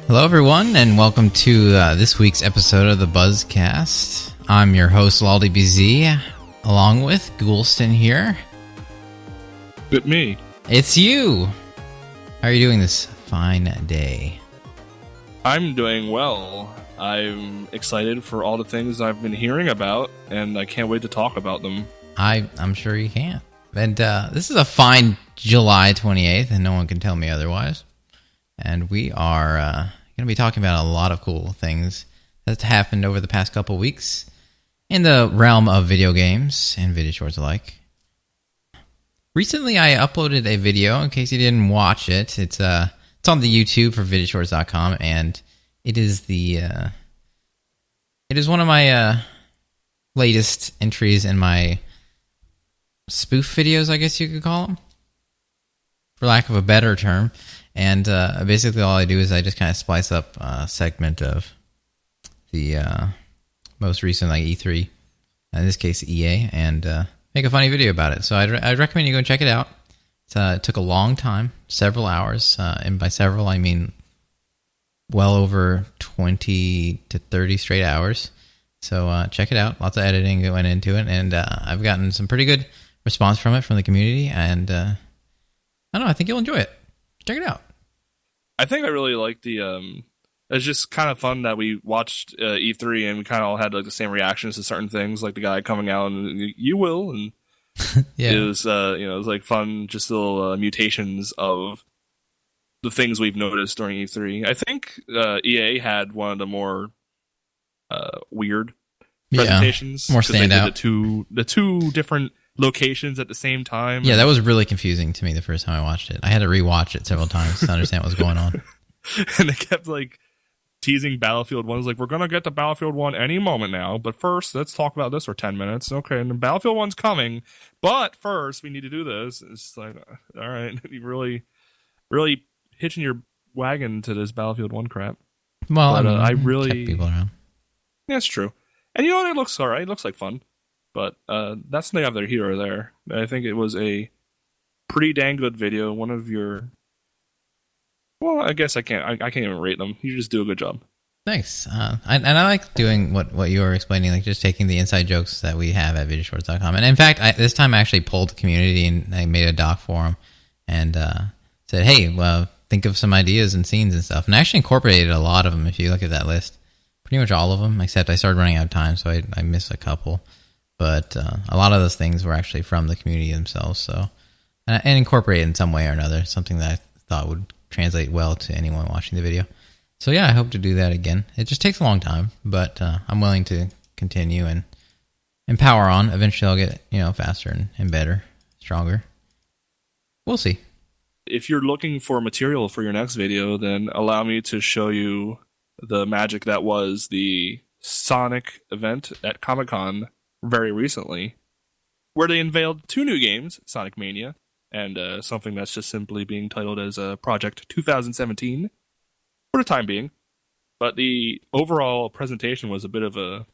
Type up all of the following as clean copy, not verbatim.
Hello, everyone, and welcome to this week's episode of the BuzzCast. I'm your host, loldbz, along with Ghoulston here. It's me. It's you. How are you doing this fine day? I'm doing well. I'm excited for all the things I've been hearing about, and I can't wait to talk about them. I'm sure you can. And this is a fine July 28th, and no one can tell me otherwise. And we are going to be talking about a lot of cool things that's happened over the past couple weeks in the realm of video games and video shorts alike. Recently, I uploaded a video. In case you didn't watch it, it's on the YouTube for videoshorts.com, and it is one of my latest entries in my spoof videos, I guess you could call them, for lack of a better term. And basically all I do is I just kind of splice up a segment of the most recent E3, in this case EA, and make a funny video about it. So I'd recommend you go and check it out. It took a long time, several hours, and by several I mean well over 20 to 30 straight hours. So check it out. Lots of editing that went into it, and I've gotten some pretty good response from it from the community, and I don't know, I think you'll enjoy it. Check it out. I think I really like the. It's just kind of fun that we watched E3 and we kind of all had like the same reactions to certain things, like the guy coming out and you will, and yeah. It was it was like fun, just little mutations of the things we've noticed during E3. I think EA had one of the more weird presentations, more standout. The two different locations at the same time. Yeah, that was really confusing to me the first time I watched it. I had to rewatch it several times to understand what was going on. And they kept like teasing Battlefield 1. It was like, we're going to get to Battlefield 1 any moment now, but first let's talk about this for 10 minutes. Okay, and then Battlefield 1's coming, but first we need to do this. It's like, all right, you really hitching your wagon to this Battlefield 1 crap. Well, but, I really kept people around. Yeah, it's true. And you know what? It looks all right. It looks like fun. But that's neither here or there. I think it was a pretty dang good video. One of your... Well, I guess I can't even rate them. You just do a good job. Thanks. I like doing what you were explaining, like just taking the inside jokes that we have at videoshorts.com. And in fact, this time I actually polled the community and I made a doc for them and said, hey, well, think of some ideas and scenes and stuff. And I actually incorporated a lot of them if you look at that list. Pretty much all of them, except I started running out of time, so I missed a couple. But a lot of those things were actually from the community themselves, so and incorporated in some way or another, something that I thought would translate well to anyone watching the video. So yeah, I hope to do that again. It just takes a long time, but I'm willing to continue and power on. Eventually I'll get faster and better, stronger. We'll see. If you're looking for material for your next video, then allow me to show you the magic that was the Sonic event at Comic-Con very recently, where they unveiled 2 new games, Sonic Mania, and something that's just simply being titled as Project 2017 for the time being. But the overall presentation was a bit of a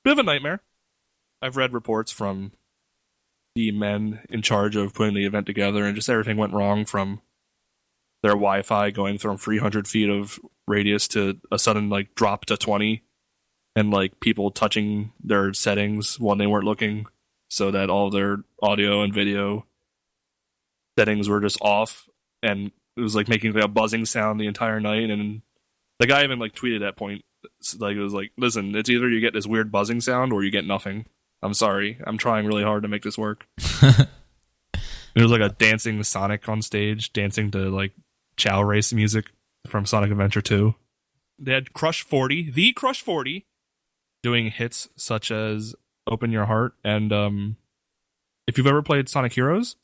nightmare. I've read reports from the men in charge of putting the event together, and just everything went wrong, from their Wi-Fi going from 300 feet of radius to a sudden drop to 20. And people touching their settings when they weren't looking, so that all their audio and video settings were just off, and it was making a buzzing sound the entire night. And the guy even tweeted at that point, it was listen, it's either you get this weird buzzing sound or you get nothing. I'm sorry, I'm trying really hard to make this work. It was a dancing Sonic on stage, dancing to Chow Race music from Sonic Adventure 2. They had Crush 40, the Crush 40. Doing hits such as Open Your Heart, and if you've ever played Sonic Heroes,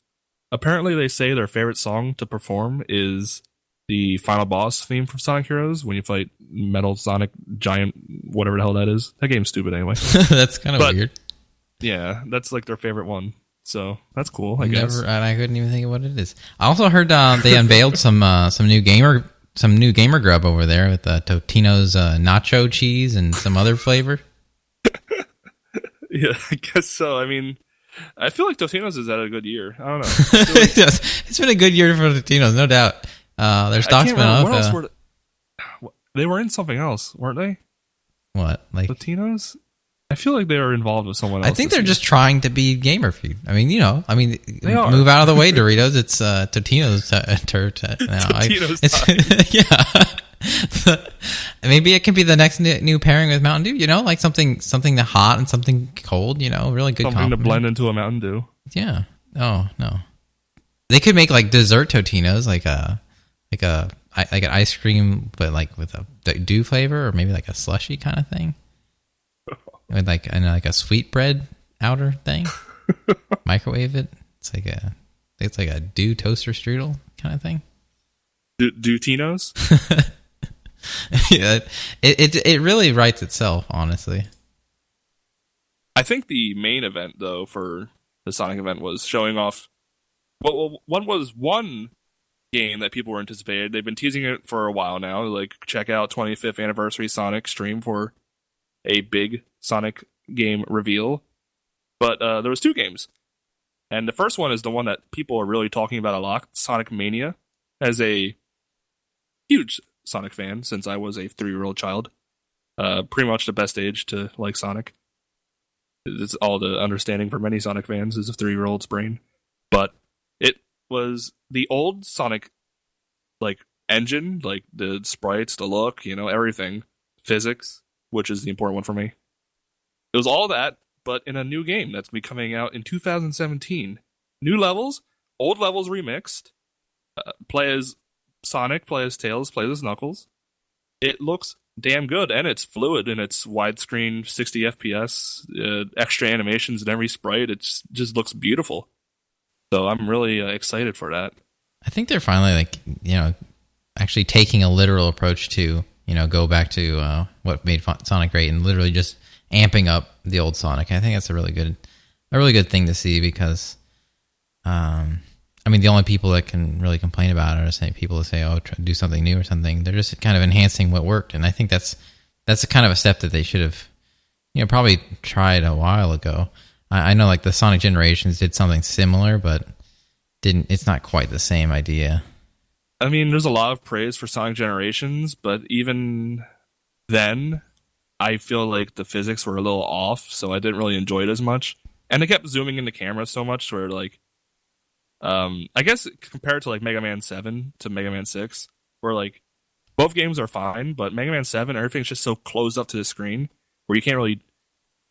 apparently they say their favorite song to perform is the final boss theme from Sonic Heroes, when you fight Metal Sonic Giant, whatever the hell that is. That game's stupid anyway. That's kind of weird. Yeah, that's their favorite one. So that's cool, I guess. I couldn't even think of what it is. I also heard they unveiled some new gamer some new gamer grub over there with Totino's nacho cheese and some other flavor. Yeah, I guess so. I mean, I feel like Totino's has had a good year. I don't know. It's been a good year for Totino's, no doubt. Their stock's been up. What else were they were in something else, weren't they? What? Like Totino's? I feel like they were involved with someone else. I think they're just trying to be gamer food. I mean, they are. Move out of the way, Doritos. It's Totino's turd now. Totino's yeah. Maybe it can be the next new pairing with Mountain Dew. Like something hot and something cold. Really good. Something to blend into a Mountain Dew. Yeah. Oh no. They could make like dessert Totino's, like an ice cream, but like with a dew flavor, or maybe like a slushy kind of thing. With like a sweetbread outer thing, microwave it. It's like a dew toaster strudel kind of thing. Tino's? Yeah, it really writes itself, honestly. I think the main event though for the Sonic event was showing off. Well, one game that people were anticipating. They've been teasing it for a while now. Like, check out 25th anniversary Sonic stream for a big Sonic game reveal. But there was two games. And the first one is the one that people are really talking about a lot, Sonic Mania. As a huge Sonic fan since I was a 3-year-old child. Pretty much the best age to like Sonic. It's all the understanding for many Sonic fans is a 3-year-old's brain. But it was the old Sonic like engine, like the sprites, the look, everything. Physics, which is the important one for me. It was all that, but in a new game that's going to be coming out in 2017. New levels, old levels remixed. Play as Sonic, play as Tails, play as Knuckles. It looks damn good, and it's fluid, and it's widescreen, 60 FPS, extra animations in every sprite. It just looks beautiful. So I'm really excited for that. I think they're finally, actually taking a literal approach to, go back to what made Sonic great and literally just amping up the old Sonic. I think that's a really good thing to see because, the only people that can really complain about it are people that say, "Oh, try to do something new or something." They're just kind of enhancing what worked, and I think that's a kind of a step that they should have, probably tried a while ago. I know, like the Sonic Generations did something similar, but it's not quite the same idea. I mean, there's a lot of praise for Sonic Generations, but even then, I feel like the physics were a little off, so I didn't really enjoy it as much. And they kept zooming in the camera so much, where I guess compared to like Mega Man 7 to Mega Man 6, where both games are fine, but Mega Man 7, everything's just so closed up to the screen where you can't really,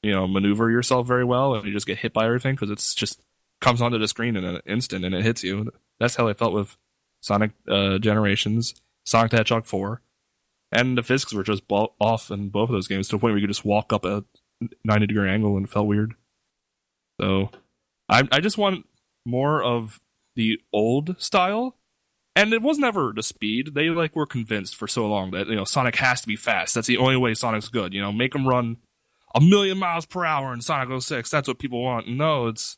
maneuver yourself very well, and you just get hit by everything because it's just comes onto the screen in an instant and it hits you. That's how I felt with Sonic Generations, Sonic the Hedgehog 4, and the physics were just off in both of those games to the point where you could just walk up a 90-degree angle and it felt weird. So I just want more of the old style, and it was never the speed. They were convinced for so long that Sonic has to be fast. That's the only way Sonic's good. Make him run 1,000,000 miles per hour in Sonic 06. That's what people want. No, it's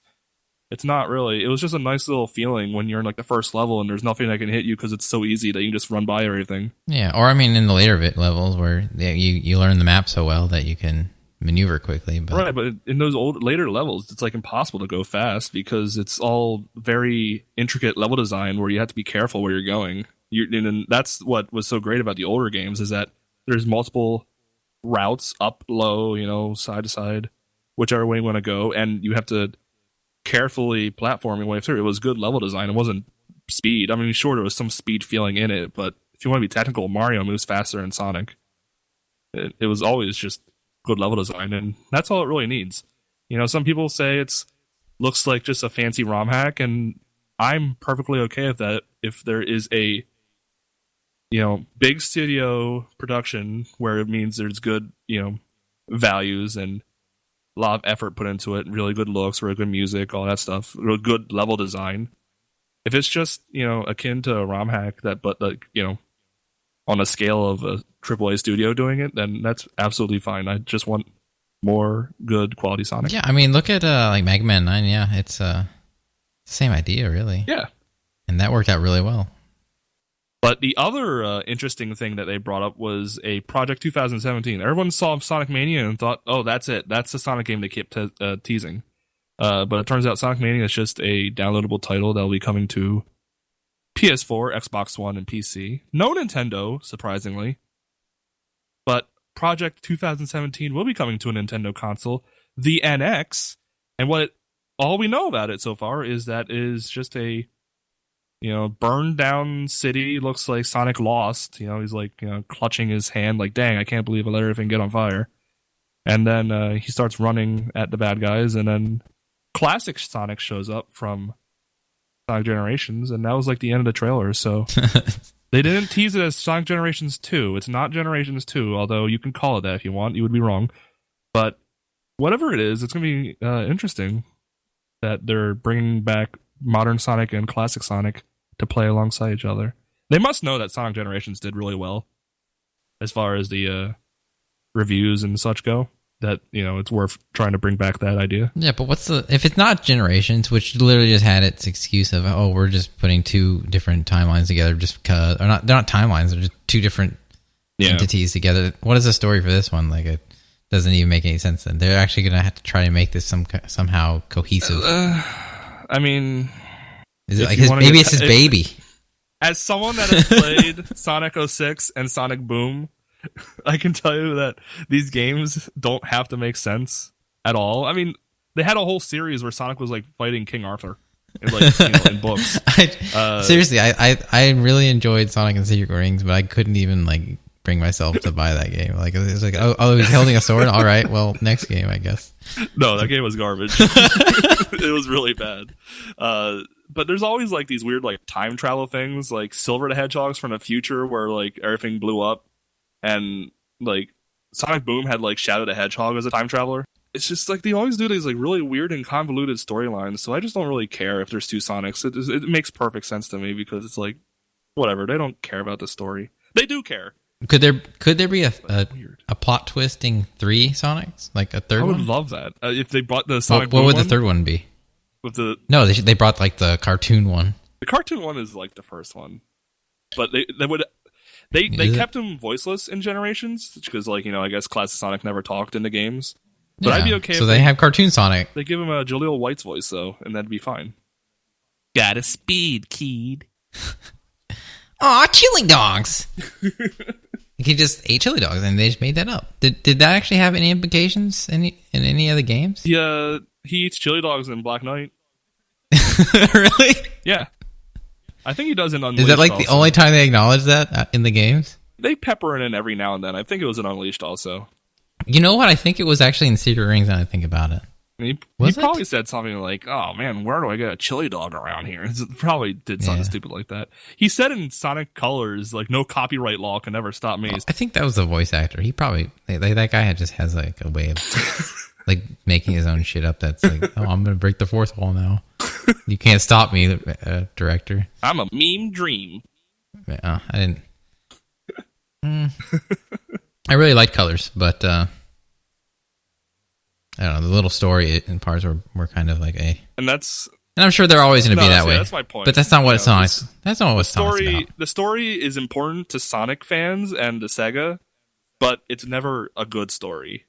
not really. It was just a nice little feeling when you're in the first level and there's nothing that can hit you because it's so easy that you can just run by everything. Yeah, or in the later levels where you learn the map so well that you can maneuver quickly. Right, but in those later levels, it's impossible to go fast because it's all very intricate level design where you have to be careful where you're going. And that's what was so great about the older games is that there's multiple routes, up, low, side to side, whichever way you want to go, and you have to carefully platform your way through. It was good level design. It wasn't speed. Sure, there was some speed feeling in it, but if you want to be technical, Mario moves faster than Sonic. It was always just good level design, and that's all it really needs. Some people say looks like just a fancy ROM hack, and I'm perfectly okay with that if there is a big studio production where it means there's good values and a lot of effort put into it, really good looks, really good music, all that stuff, real good level design. If it's just akin to a ROM hack on a scale of a AAA studio doing it, then that's absolutely fine. I just want more good quality Sonic. Yeah, look at Mega Man 9. Yeah, it's the same idea, really. Yeah. And that worked out really well. But the other interesting thing that they brought up was a Project 2017. Everyone saw Sonic Mania and thought, oh, that's it. That's the Sonic game they kept teasing. But it turns out Sonic Mania is just a downloadable title that will be coming to PS4, Xbox One, and PC. No Nintendo, surprisingly. But Project 2017 will be coming to a Nintendo console, the NX. And all we know about it so far is that it is just a burned down city. Looks like Sonic lost. He's like, clutching his hand like, dang, I can't believe I let everything get on fire. And then he starts running at the bad guys, and then classic Sonic shows up from Sonic Generations, and that was like the end of the trailer. So they didn't tease it as Sonic Generations 2. It's not Generations 2, although you can call it that if you want. You would be wrong. But whatever it is, it's going to be interesting that they're bringing back modern Sonic and classic Sonic to play alongside each other. They must know that Sonic Generations did really well as far as the reviews and such go, that it's worth trying to bring back that idea. Yeah, but if it's not Generations, which literally just had its excuse of, oh, we're just putting two different timelines together just because, they're not timelines, they're just two different entities together. What is the story for this one? Like, it doesn't even make any sense. Then they're actually going to have to try to make this somehow cohesive. I mean, is it like it's his baby? As someone that has played Sonic 06 and Sonic Boom, I can tell you that these games don't have to make sense at all. I mean, they had a whole series where Sonic was like fighting King Arthur, in books. Seriously, I really enjoyed Sonic and Secret Rings, but I couldn't even like bring myself to buy that game. Like, it's like, oh, he's holding a sword. All right, well, next game, I guess. No, that game was garbage. It was really bad. But there's always like these weird like time travel things, like Silver the Hedgehog's from the future, where like everything blew up, and like Sonic Boom had like Shadow the Hedgehog as a time traveler. It's just like they always do these like really weird and convoluted storylines. So I just don't really care if there's two Sonics. It makes perfect sense to me because it's like whatever. They don't care about the story. They do care. Could there be a plot twisting 3 Sonics, like a third one? I would love that if they brought the Sonic. What would the third one be? They brought like the cartoon one. The cartoon one is like the first one, but they kept him voiceless in Generations because I guess classic Sonic never talked in the games. But I'd be okay. So they have cartoon Sonic. They give him a Jaleel White's voice though, and that'd be fine. Gotta speed, kid. Aw, chili dogs. He just ate chili dogs, and they just made that up. Did that actually have any implications in any other games? Yeah, he eats chili dogs in Black Knight. Really? Yeah. I think he does in Unleashed. Is that like also. the only time they acknowledge that in the games? They pepper it in every now and then. I think it was in Unleashed also. You know what? I think it was actually in Secret Rings, now I think about it. He probably said something like, oh man, where do I get a chili dog around here? Probably did something stupid like that. He said in Sonic Colors, like, no copyright law can ever stop me. I think that was the voice actor. He probably, that guy just has like a way of like making his own shit up that's like, oh, I'm going to break the fourth wall now. You can't stop me, director. I'm a meme dream. I didn't. I really like Colors, but I don't know, the little story in parts were kind of like and I'm sure they're always going to be that way. That's my point. But that's not what Sonic's. That's not what Sonic's about. The story is important to Sonic fans and to Sega, but it's never a good story.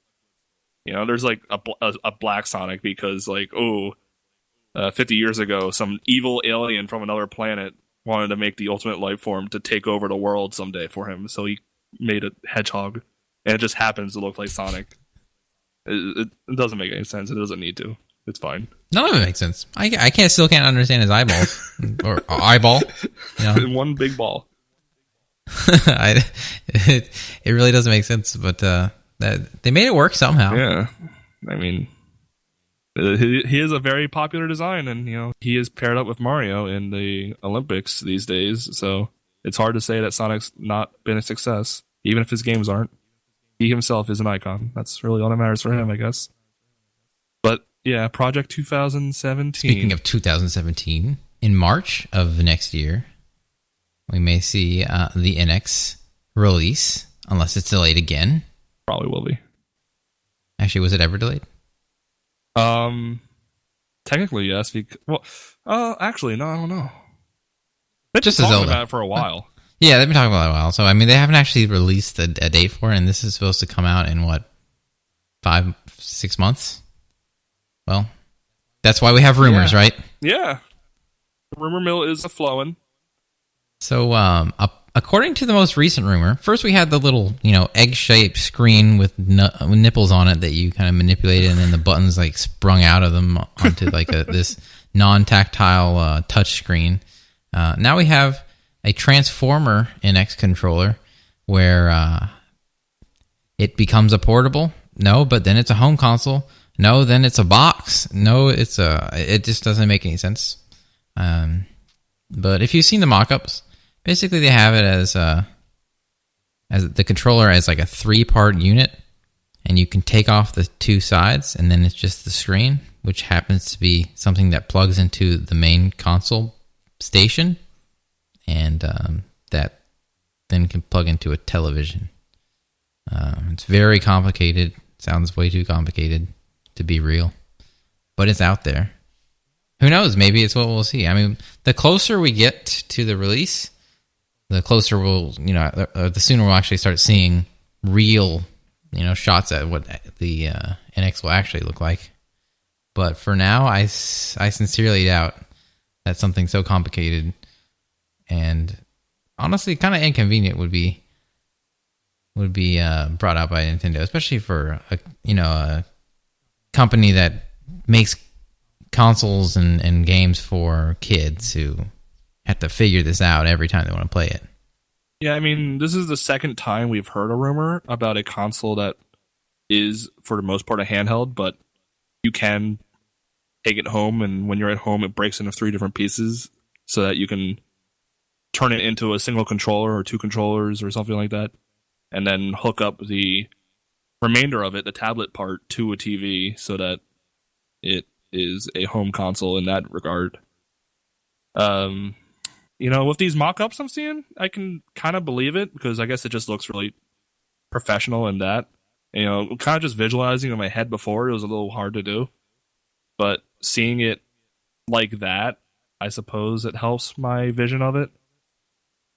There's like a black Sonic because 50 years ago, some evil alien from another planet wanted to make the ultimate life form to take over the world someday for him. So he made a hedgehog, and it just happens to look like Sonic. It doesn't make any sense. It doesn't need to. It's fine. None of it makes sense. I still can't understand his eyeballs or eyeball. One big ball. It really doesn't make sense, but they made it work somehow. Yeah, I mean, he is a very popular design, and he is paired up with Mario in the Olympics these days. So it's hard to say that Sonic's not been a success, even if his games aren't. He himself is an icon. That's really all that matters for him, I guess. But yeah, Project 2017. Speaking of 2017, in March of the next year, we may see the NX release, unless it's delayed again. Probably will be. Actually, was it ever delayed? Technically, yes. Actually, no, I don't know. They've just been a talking Zelda about it for a while. Yeah, they've been talking about it a while. So, I mean, they haven't actually released a date for it, and this is supposed to come out in, 5-6 months? Well, that's why we have rumors, right? Yeah. The rumor mill is a-flowing. So, according to the most recent rumor, first we had the little, egg-shaped screen with nipples on it that you kind of manipulated, and then the buttons, sprung out of them onto, this non-tactile touch screen. Now we have a transformer in X controller where it becomes a portable. No, but then it's a home console. No, then it's a box. No, it just doesn't make any sense. But if you've seen the mock-ups, basically they have it as the controller as a 3-part unit, and you can take off the 2 sides, and then it's just the screen, which happens to be something that plugs into the main console station, and that then can plug into a television. It's very complicated. Sounds way too complicated to be real, but it's out there. Who knows? Maybe it's what we'll see. I mean, the closer we get to the release, the closer the sooner we'll actually start seeing real, shots at what the NX will actually look like. But for now, I sincerely doubt that something so complicated and honestly kind of inconvenient would be brought out by Nintendo, especially for a company that makes consoles and games for kids who have to figure this out every time they want to play it. Yeah, I mean, this is the second time we've heard a rumor about a console that is, for the most part, a handheld, but you can take it home, and when you're at home, it breaks into 3 different pieces so that you can turn it into a single controller or 2 controllers or something like that, and then hook up the remainder of it, the tablet part, to a TV so that it is a home console in that regard. With these mock-ups I'm seeing, I can kind of believe it because I guess it just looks really professional in that. Kind of just visualizing in my head before, it was a little hard to do. But seeing it like that, I suppose it helps my vision of it.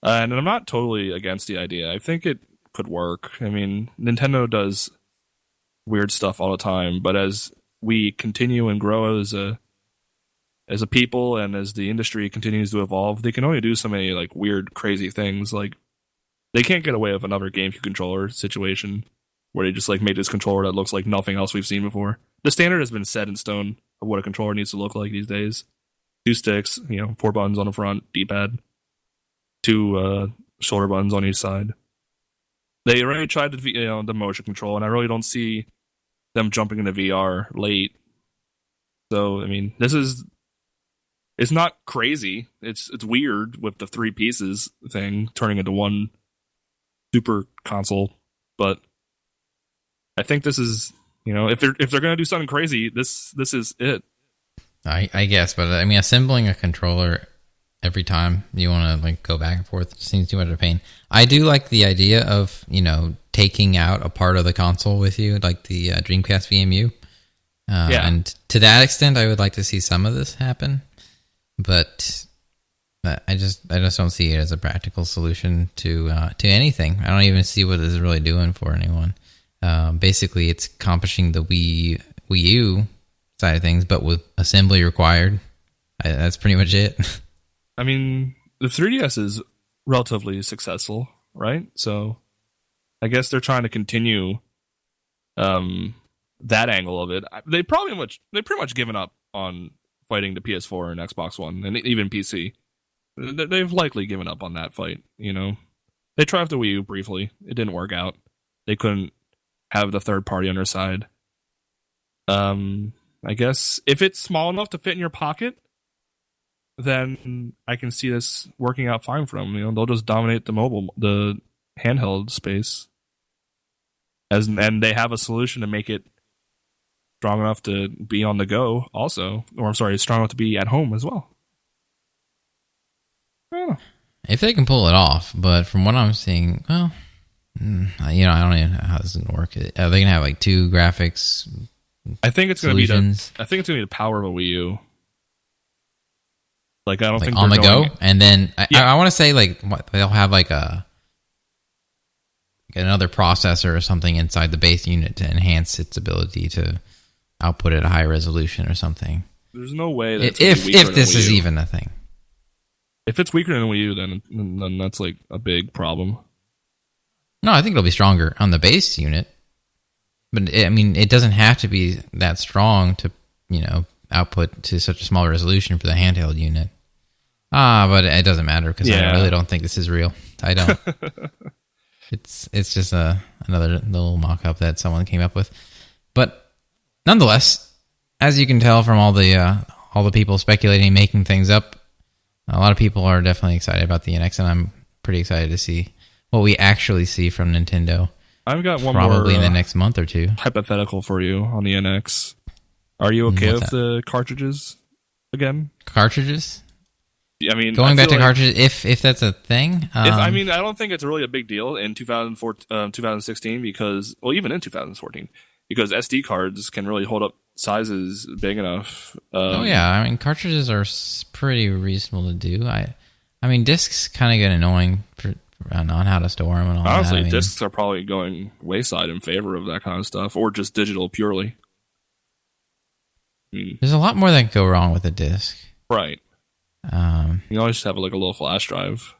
And I'm not totally against the idea. I think it could work. I mean, Nintendo does weird stuff all the time, but as we continue and grow as a people and as the industry continues to evolve, they can only do so many weird, crazy things. They can't get away with another GameCube controller situation where they just made this controller that looks like nothing else we've seen before. The standard has been set in stone of what a controller needs to look like these days. 2 sticks, 4 buttons on the front, D-pad, 2 shoulder buttons on each side. They already tried the motion control, and I really don't see them jumping into VR late. So, I mean, it's not crazy. It's weird with the 3 pieces thing turning into one super console, but I think this is, if they're going to do something crazy, this is it. I guess, but I mean, assembling a controller every time you want to go back and forth seems too much of a pain. I do like the idea of taking out a part of the console with you, like the Dreamcast VMU. And to that extent, I would like to see some of this happen, but I just don't see it as a practical solution to anything. I don't even see what this is really doing for anyone. Basically, it's accomplishing the Wii U side of things, but with assembly required. That's pretty much it. I mean, the 3DS is relatively successful, right? So I guess they're trying to continue that angle of it. They've pretty much given up on fighting the PS4 and Xbox One and even PC. They've likely given up on that fight. They tried the Wii U briefly. It didn't work out. They couldn't have the third party on their side. I guess if it's small enough to fit in your pocket, then I can see this working out fine for them. They'll just dominate the handheld space, and they have a solution to make it strong enough to be on the go, also, or I'm sorry, strong enough to be at home as well. I don't know. If they can pull it off, but from what I'm seeing, well, I don't even know how this is gonna work. Are they gonna have 2 graphics? I think it's gonna be the power of a Wii U. Like I don't like think on the going, go, and then Yeah. I want to say like they'll have like another processor or something inside the base unit to enhance its ability to output at a high resolution or something. There's no way that If this is even a thing. If it's weaker than Wii U, then that's like a big problem. No, I think it'll be stronger on the base unit. But it doesn't have to be that strong to, output to such a small resolution for the handheld unit. But it doesn't matter because I really don't think this is real. I don't. It's just another little mock-up that someone came up with. But nonetheless, as you can tell from all the people speculating, making things up, a lot of people are definitely excited about the NX, and I'm pretty excited to see what we actually see from Nintendo. I've got one probably more in the next month or two. Hypothetical for you on the NX. Are you okay with the cartridges again? Cartridges? I mean, going back to cartridges, if that's a thing. I don't think it's really a big deal in 2016 because, well, even in 2014, because SD cards can really hold up sizes big enough. Cartridges are pretty reasonable to do. Discs kind of get annoying on how to store them and all honestly, that. Discs are probably going wayside in favor of that kind of stuff, or just digital purely. There's a lot more that can go wrong with a disc. Right. You always just have like a little flash drive.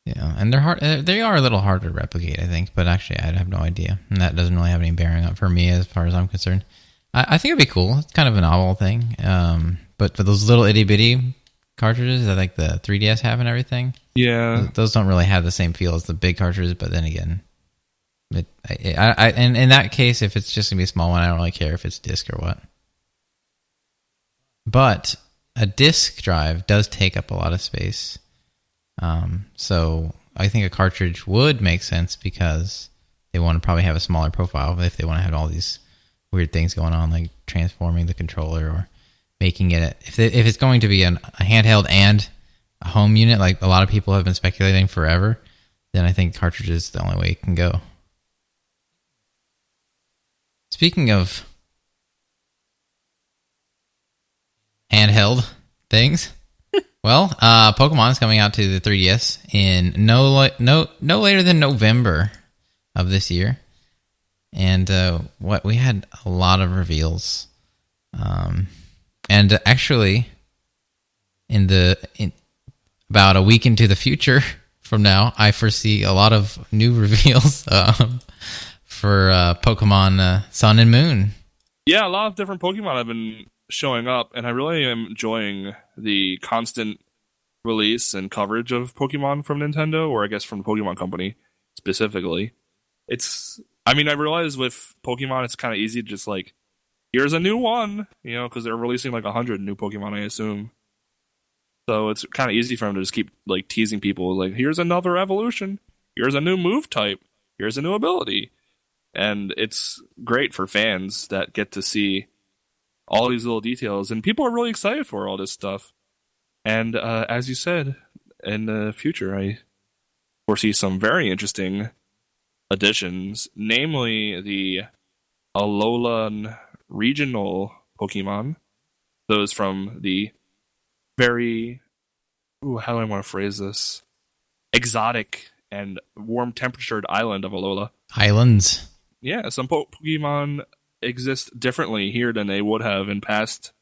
Yeah, and they're hard. They are a little hard to replicate, I think. But actually, I have no idea, and that doesn't really have any bearing on for me as far as I'm concerned. I think it'd be cool. It's kind of a novel thing. But for those little itty bitty cartridges that like the 3DS have and everything, those don't really have the same feel as the big cartridges. But then again, and in that case, if it's just gonna be a small one, I don't really care if it's disc or what. But a disc drive does take up a lot of space. So I think a cartridge would make sense because they want to probably have a smaller profile if they want to have all these weird things going on, like transforming the controller or making it. If it's going to be a handheld and a home unit, like a lot of people have been speculating forever, then I think cartridge is the only way it can go. Speaking of handheld things. Well, Pokemon is coming out to the 3DS in no later than November of this year, and we had a lot of reveals, and actually, in about a week into the future from now, I foresee a lot of new reveals for Pokemon Sun and Moon. Yeah, a lot of different Pokemon have been showing up, and I really am enjoying the constant release and coverage of Pokemon from Nintendo, or I guess from the Pokemon Company specifically. I realize with Pokemon it's kind of easy to just like, here's a new one, because they're releasing like 100 new Pokemon, I assume. So it's kind of easy for them to just keep like teasing people, like, here's another evolution, here's a new move type, here's a new ability. And it's great for fans that get to see all these little details, and people are really excited for all this stuff. And as you said, in the future, I foresee some very interesting additions, namely the Alolan regional Pokemon, those from the very, how do I want to phrase this? Exotic and warm-temperatured island of Alola. Islands. Yeah, some Pokemon exist differently here than they would have in past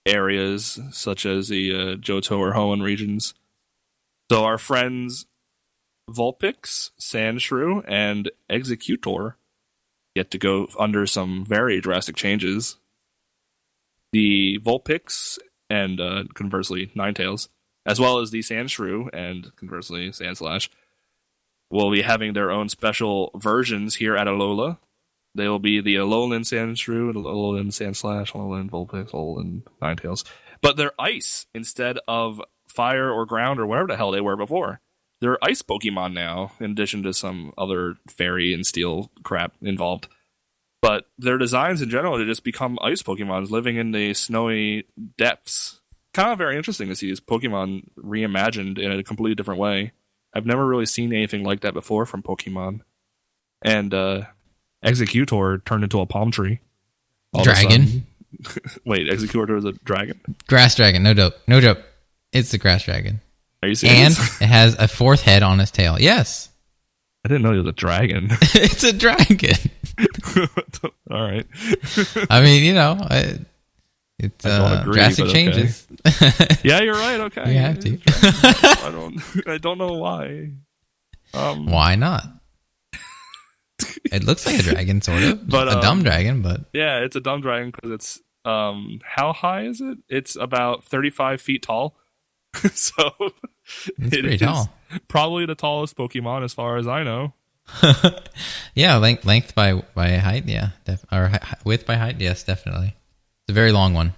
areas, such as the Johto or Hoenn regions. So our friends Vulpix, Sandshrew, and Executor get to go under some very drastic changes. The Vulpix and conversely Ninetales, as well as the Sandshrew and conversely Sandslash, will be having their own special versions here at Alola. They will be the Alolan Sandshrew, Alolan Sandslash, Alolan Vulpix, Alolan Ninetales. But they're ice instead of fire or ground or whatever the hell they were before. They're ice Pokemon now, in addition to some other fairy and steel crap involved. But their designs in general, they just become ice Pokemons living in the snowy depths. Kind of very interesting to see these Pokemon reimagined in a completely different way. I've never really seen anything like that before from Pokemon. And Executor turned into a palm tree. Dragon. Wait, Executor is a dragon? Grass dragon, no joke. It's the grass dragon. Are you serious? And it has a fourth head on its tail. Yes. I didn't know it was a dragon. It's a dragon. All right. I mean, it's drastic changes. Okay. Yeah, you're right. Okay. You have to. I don't know why. Why not? It looks like a dragon, sort of. But a dumb dragon, but... Yeah, it's a dumb dragon because it's... how high is it? It's about 35 feet tall. So... It's pretty tall. Probably the tallest Pokemon as far as I know. Yeah, length by height, yeah. Or width by height, yes, definitely. It's a very long one.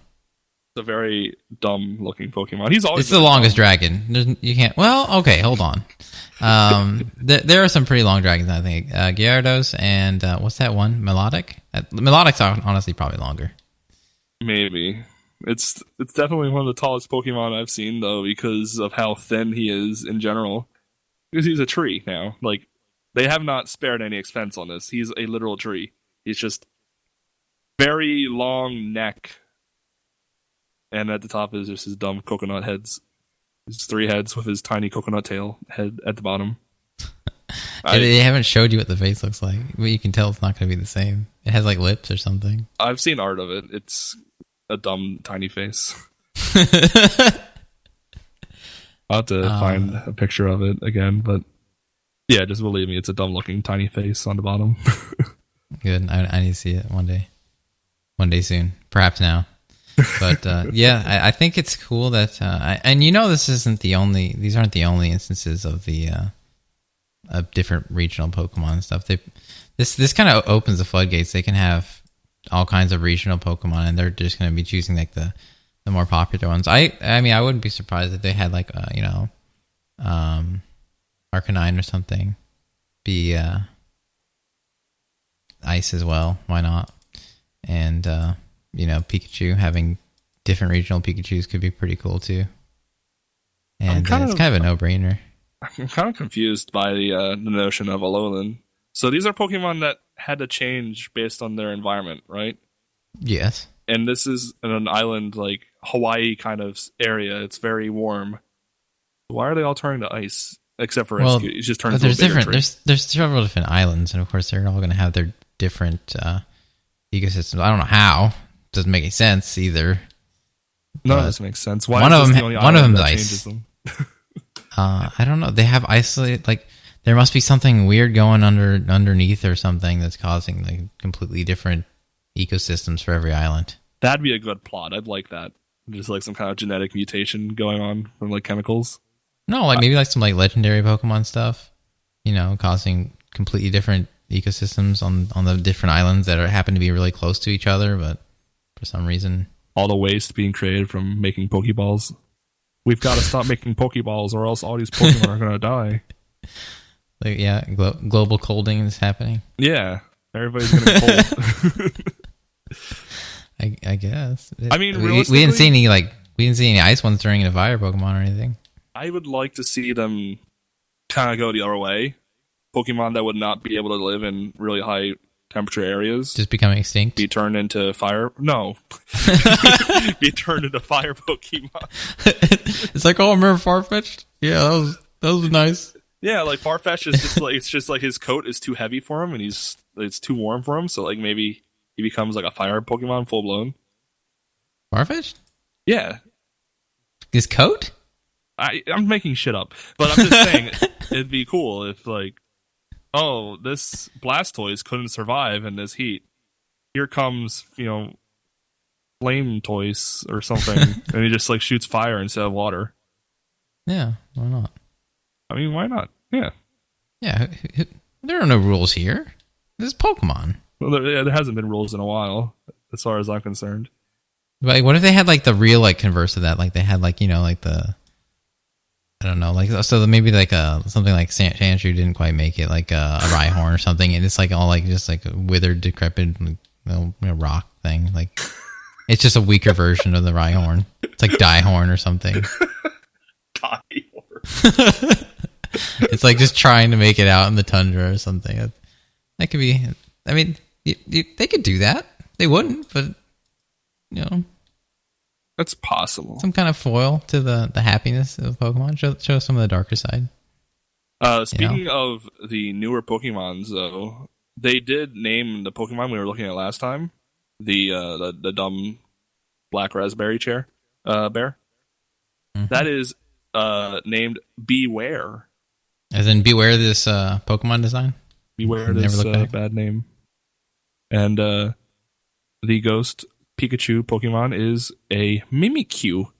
It's a very dumb-looking Pokemon. He's always... It's the longest dragon. You can't... Well, okay, hold on. There are some pretty long dragons, I think. Gyarados and what's that one? Melodic? Melodic's honestly probably longer. Maybe. It's definitely one of the tallest Pokemon I've seen, though, because of how thin he is in general. Because he's a tree now. Like, they have not spared any expense on this. He's a literal tree. He's just very long neck. And at the top is just his dumb coconut heads. His 3 heads with his tiny coconut tail head at the bottom. They haven't showed you what the face looks like, but you can tell it's not going to be the same. It has like lips or something. I've seen art of it. It's a dumb, tiny face. I'll have to find a picture of it again, but yeah, just believe me, it's a dumb-looking, tiny face on the bottom. Good. I need to see it one day. One day soon. Perhaps now. But yeah, I think it's cool that, and this isn't the only. These aren't the only instances of the of different regional Pokemon and stuff. This kind of opens the floodgates. They can have all kinds of regional Pokemon, and they're just going to be choosing like the more popular ones. I mean, I wouldn't be surprised if they had like Arcanine or something be ice as well. Why not? And Pikachu, having different regional Pikachus could be pretty cool too. And it's kind of a no-brainer. I'm kind of confused by the notion of Alolan. So these are Pokemon that had to change based on their environment, right? Yes. And this is in an island like Hawaii kind of area. It's very warm. Why are they all turning to ice? Except for Rescue. It's just turning to a bigger tree. There's several different islands, and of course they're all going to have their different ecosystems. I don't know how. Doesn't make any sense either. No, it doesn't make sense. Why one is of this them, the only one of island them's that ice. changes them? I don't know. They have isolated, like there must be something weird going underneath or something that's causing like completely different ecosystems for every island. That'd be a good plot. I'd like that. Just like some kind of genetic mutation going on from like chemicals. No, like maybe like some like legendary Pokemon stuff. Causing completely different ecosystems on the different islands that happen to be really close to each other, but for some reason, all the waste being created from making Pokeballs. We've got to stop making Pokeballs, or else all these Pokemon are going to die. Like, yeah, global colding is happening. Yeah, everybody's going to be cold. I guess. I mean, we didn't see any ice ones turning into fire Pokemon or anything. I would like to see them kind of go the other way. Pokemon that would not be able to live in really high temperature areas. Just becoming extinct? Be turned into fire? No. Be turned into fire Pokemon. It's like, oh, remember Farfetch'd? Yeah, that was nice. Yeah, like Farfetch'd is just like, it's just like his coat is too heavy for him and it's too warm for him, so like maybe he becomes like a fire Pokemon full blown. Farfetch'd? Yeah. His coat? I'm making shit up, but I'm just saying it'd be cool if like, oh, this Blastoise couldn't survive in this heat. Here comes, Flame Toys or something, and he just like shoots fire instead of water. Yeah, why not? I mean, why not? Yeah. Yeah, there are no rules here. This is Pokemon. Well, there hasn't been rules in a while, as far as I'm concerned. Like, what if they had like the real like converse of that? Like they had like like the. I don't know, like so maybe like something like Sandshrew didn't quite make it, like a Rhyhorn or something, and it's like all like just like a withered, decrepit rock thing. Like it's just a weaker version of the Rhyhorn. It's like Diehorn or something. Diehorn. It's like just trying to make it out in the tundra or something. That could be. I mean, they could do that. They wouldn't, but you know, That's possible. some kind of foil to the happiness of Pokemon. Show some of the darker side. Speaking of the newer Pokemons, though, they did name the Pokemon we were looking at last time the dumb black raspberry bear. Mm-hmm. That is named Beware. As in, beware this Pokemon design. Beware this bad name. And the ghost Pikachu Pokemon is a Mimikyu.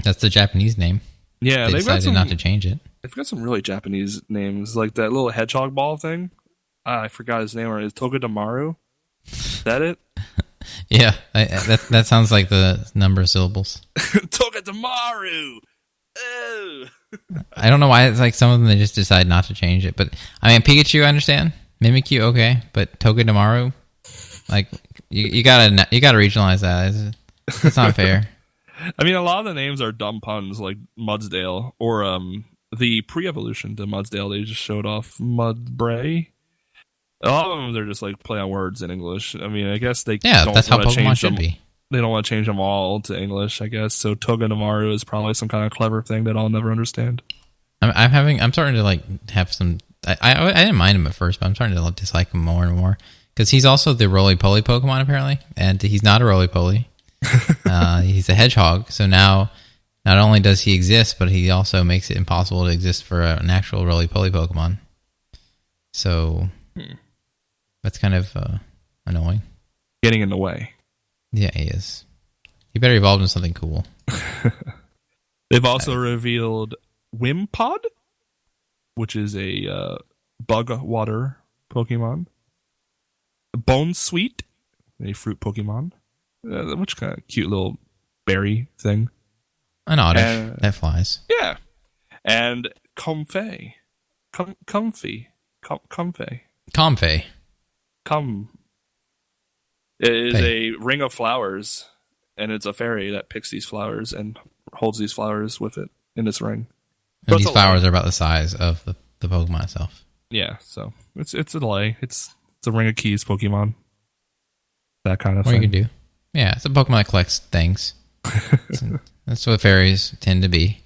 That's the Japanese name. Yeah, they decided not to change it. They've got some really Japanese names, like that little hedgehog ball thing. I forgot his name. Is Togedemaru? Is that it? Yeah, that sounds like the number of syllables. Togedemaru! Oh. I don't know why it's like some of them they just decide not to change it. But I mean, Pikachu, I understand. Mimikyu, okay, but Togedemaru, like you gotta regionalize that. It's not fair. I mean, a lot of the names are dumb puns, like Mudsdale, or the pre-evolution to Mudsdale. They just showed off Mudbray. A lot of them they're just like play on words in English. I mean, I guess they that's how Pokemon should be. They don't want to change them all to English, I guess. So Togedemaru is probably some kind of clever thing that I'll never understand. I'm starting to like have some. I didn't mind him at first, but I'm starting to dislike him more and more because he's also the roly-poly Pokemon apparently, and he's not a roly-poly. He's a hedgehog. So now, not only does he exist, but he also makes it impossible to exist for an actual roly-poly Pokemon. So that's kind of annoying. Getting in the way. Yeah, he is. He better evolve into something cool. They've also revealed Wimpod, which is a bug water Pokemon. Bone Sweet, a fruit Pokemon. Which kind of cute little berry thing. An oddish that flies. Yeah. And Comfey. Comfey. It is a ring of flowers, and it's a fairy that picks these flowers and holds these flowers with it in its ring. And these flowers are about the size of the Pokemon itself. Yeah, so it's a lay. It's a ring of keys Pokemon. That kind of thing. What you can do. Yeah, it's a Pokemon that collects things. That's what fairies tend to be.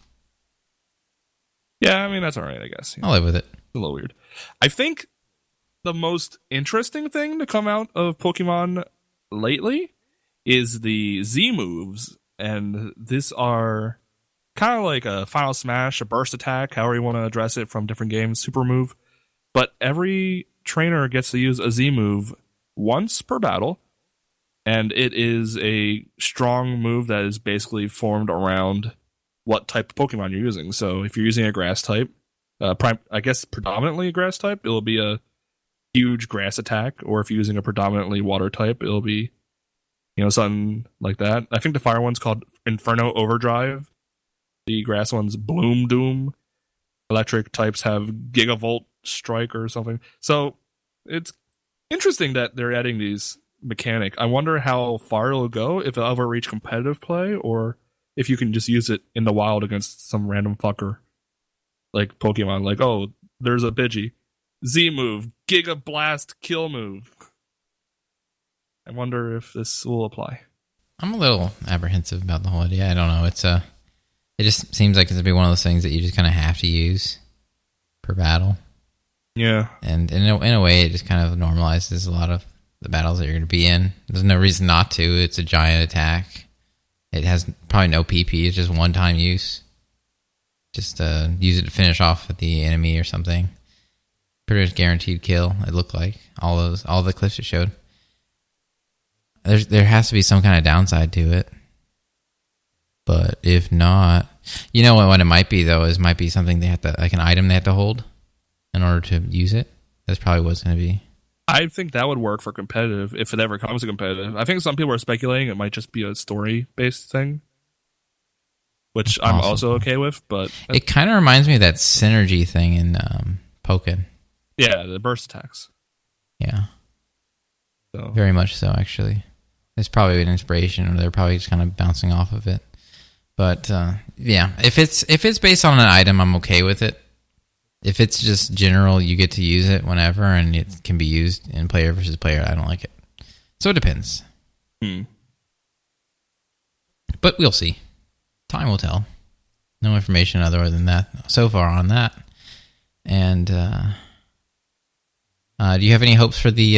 Yeah, I mean, that's all right, I guess. I'll live with it. It's a little weird. I think the most interesting thing to come out of Pokemon lately is the Z moves. And these are kind of like a Final Smash, a Burst Attack, however you want to address it from different games, Super Move. But every trainer gets to use a Z move once per battle. And it is a strong move that is basically formed around what type of Pokemon you're using. So if you're using a grass type, I guess predominantly a grass type, it'll be a huge grass attack. Or if you're using a predominantly water type, it'll be, something like that. I think the fire one's called Inferno Overdrive. The grass one's Bloom Doom. Electric types have Gigavolt Strike or something. So it's interesting that they're adding these mechanic. I wonder how far it'll go, if it'll ever reach competitive play, or if you can just use it in the wild against some random fucker like Pokemon. Like, oh, there's a Pidgey. Z move, Giga Blast, kill move. I wonder if this will apply. I'm a little apprehensive about the whole idea. I don't know. It just seems like it's gonna be one of those things that you just kind of have to use per battle. Yeah, and in a way, it just kind of normalizes a lot of the battles that you're going to be in. There's no reason not to. It's a giant attack. It has probably no PP. It's just one-time use. Just use it to finish off the enemy or something. Pretty much guaranteed kill. It looked like all the clips it showed. There has to be some kind of downside to it. But if not, what it might be though is might be something they have to, like an item they have to hold in order to use it. That's probably what it's going to be. I think that would work for competitive if it ever comes to competitive. I think some people are speculating it might just be a story-based thing, which I'm also okay with. But it kind of reminds me of that synergy thing in Pokken. Yeah, the burst attacks. Yeah, so. Very much so. Actually, it's probably an inspiration, or they're probably just kind of bouncing off of it. But yeah, if it's based on an item, I'm okay with it. If it's just general, you get to use it whenever, and it can be used in player versus player, I don't like it. So it depends. But we'll see. Time will tell. No information other than that so far on that. And do you have any hopes for the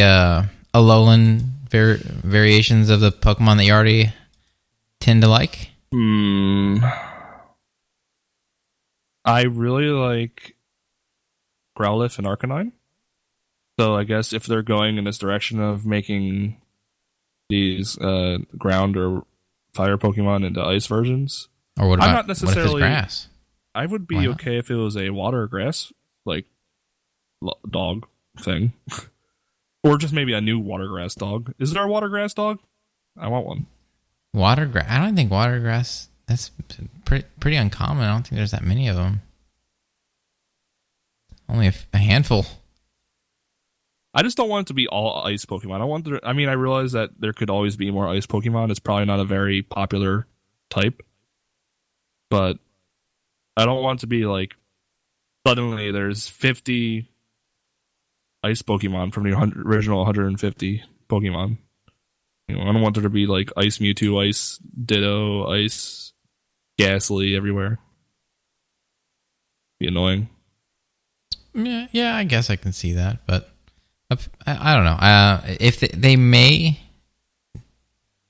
Alolan variations of the Pokemon that you already tend to like? I really like Growlithe and Arcanine. So I guess if they're going in this direction of making these ground or fire Pokemon into ice versions, or what about I'm not necessarily, what if it's grass? I would be okay if it was a water or grass like dog thing, or just maybe a new water grass dog. Is there a water grass dog? I want one. Water grass? I don't think water grass. That's pretty uncommon. I don't think there's that many of them. Only a handful. I just don't want it to be all ice Pokemon. I realize that there could always be more ice Pokemon. It's probably not a very popular type. But I don't want it to be like suddenly there's 50 ice Pokemon from the original 150 Pokemon. I don't want there to be like Ice Mewtwo, Ice Ditto, Ice Ghastly everywhere. Be annoying. Yeah, I guess I can see that, but I don't know. If they may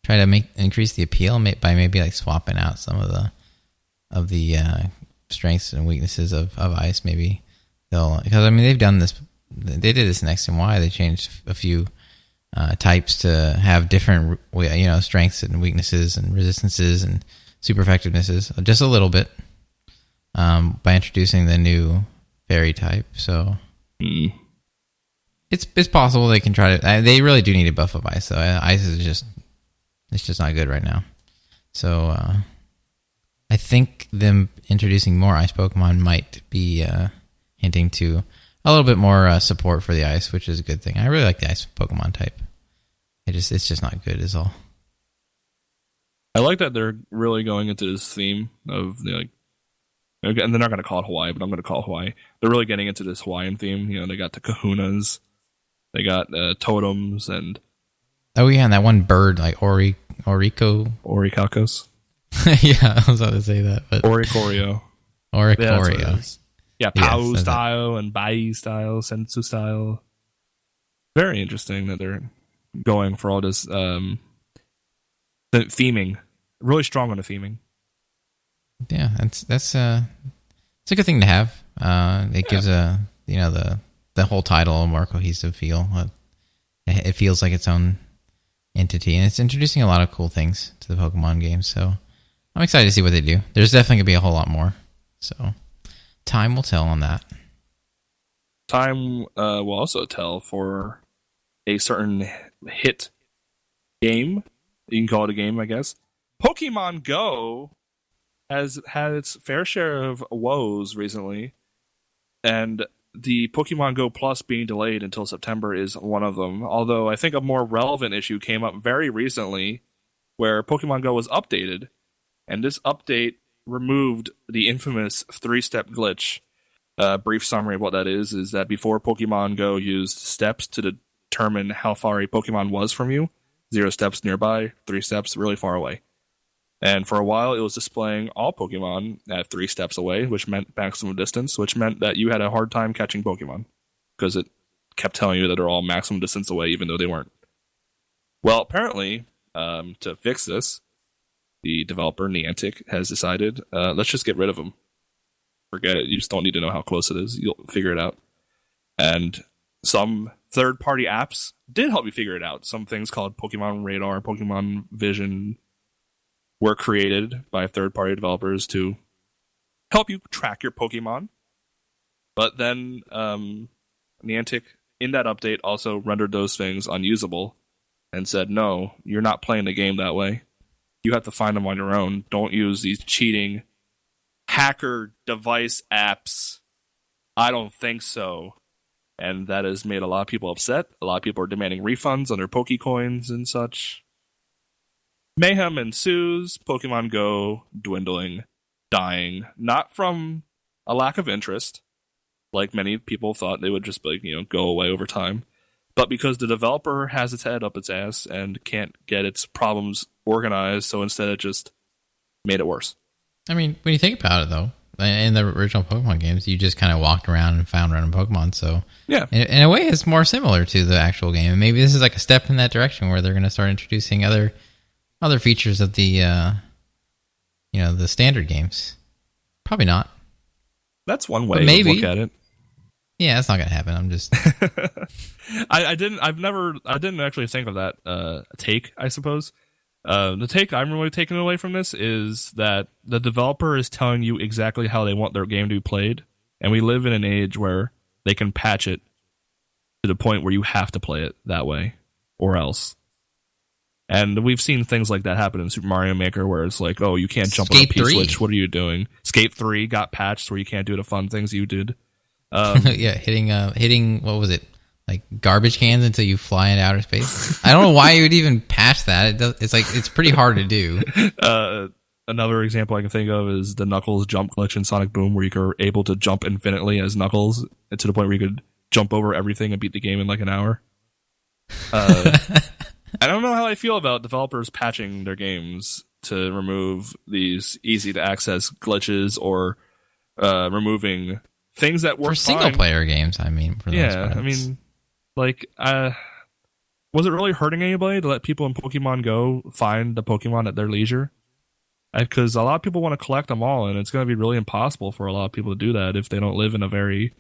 try to increase the appeal by maybe like swapping out some of the strengths and weaknesses of ice, maybe because they've done this. They did this in X and Y. They changed a few types to have different strengths and weaknesses and resistances and super effectivenesses just a little bit by introducing the new fairy type. So it's possible they can try to. They really do need a buff of ice, though. Ice is just not good right now. So I think them introducing more ice Pokemon might be hinting to a little bit more support for the ice, which is a good thing. I really like the ice Pokemon type. It's just not good, is all. I like that they're really going into this theme of and they're not going to call it Hawaii, but I'm going to call it Hawaii. They're really getting into this Hawaiian theme. They got the kahunas, they got totems, and and that one bird like Oricakos. Yeah, I was about to say that, but Oricorio. Yeah, Pau style and Bai style, Sensu style. Very interesting that they're going for all this the theming. Really strong on the theming. Yeah, it's a good thing to have. It gives the whole title a more cohesive feel. It feels like its own entity, and it's introducing a lot of cool things to the Pokemon game. So I'm excited to see what they do. There's definitely gonna be a whole lot more. So time will tell on that. Time will also tell for a certain hit game. You can call it a game, I guess. Pokemon Go has had its fair share of woes recently, and the Pokemon Go Plus being delayed until September is one of them. Although I think a more relevant issue came up very recently where Pokemon Go was updated, and this update removed the infamous 3-step glitch. Brief summary of what that is that before Pokemon Go used steps to determine how far a Pokemon was from you, 0 steps nearby, 3 steps really far away. And for a while, it was displaying all Pokemon at 3 steps away, which meant maximum distance, which meant that you had a hard time catching Pokemon, because it kept telling you that they're all maximum distance away, even though they weren't. Well, apparently, to fix this, the developer, Niantic, has decided, let's just get rid of them. Forget it. You just don't need to know how close it is. You'll figure it out. And some third-party apps did help you figure it out. Some things called Pokemon Radar, Pokemon Vision were created by third-party developers to help you track your Pokemon. But then Niantic, in that update, also rendered those things unusable and said, no, you're not playing the game that way. You have to find them on your own. Don't use these cheating hacker device apps. I don't think so. And that has made a lot of people upset. A lot of people are demanding refunds on their Pokecoins and such. Mayhem ensues. Pokemon Go dwindling, dying. Not from a lack of interest, like many people thought they would just go away over time, but because the developer has its head up its ass and can't get its problems organized, so instead it just made it worse. I mean, when you think about it, though, in the original Pokemon games, you just kind of walked around and found random Pokemon. So, yeah, in a way, it's more similar to the actual game. And maybe this is like a step in that direction where they're going to start introducing other features of the, the standard games. Probably not. That's one way to look at it. Yeah, that's not going to happen. I'm just. I didn't actually think of that take, I suppose. The take I'm really taking away from this is that the developer is telling you exactly how they want their game to be played, and we live in an age where they can patch it to the point where you have to play it that way, or else. And we've seen things like that happen in Super Mario Maker, where it's like, oh, you can't jump on a P-switch. What are you doing? Skate 3 got patched where you can't do the fun things you did. Yeah, hitting what was it? Like garbage cans until you fly into outer space. I don't know why you would even patch that. It's pretty hard to do. Another example I can think of is the Knuckles jump glitch in Sonic Boom, where you are able to jump infinitely as Knuckles, and to the point where you could jump over everything and beat the game in like an hour. I don't know how I feel about developers patching their games to remove these easy to access glitches or removing things that work for single player games. I mean, for those parts. I mean. Like, was it really hurting anybody to let people in Pokemon Go find the Pokemon at their leisure? Because a lot of people want to collect them all, and it's going to be really impossible for a lot of people to do that if they don't live in a very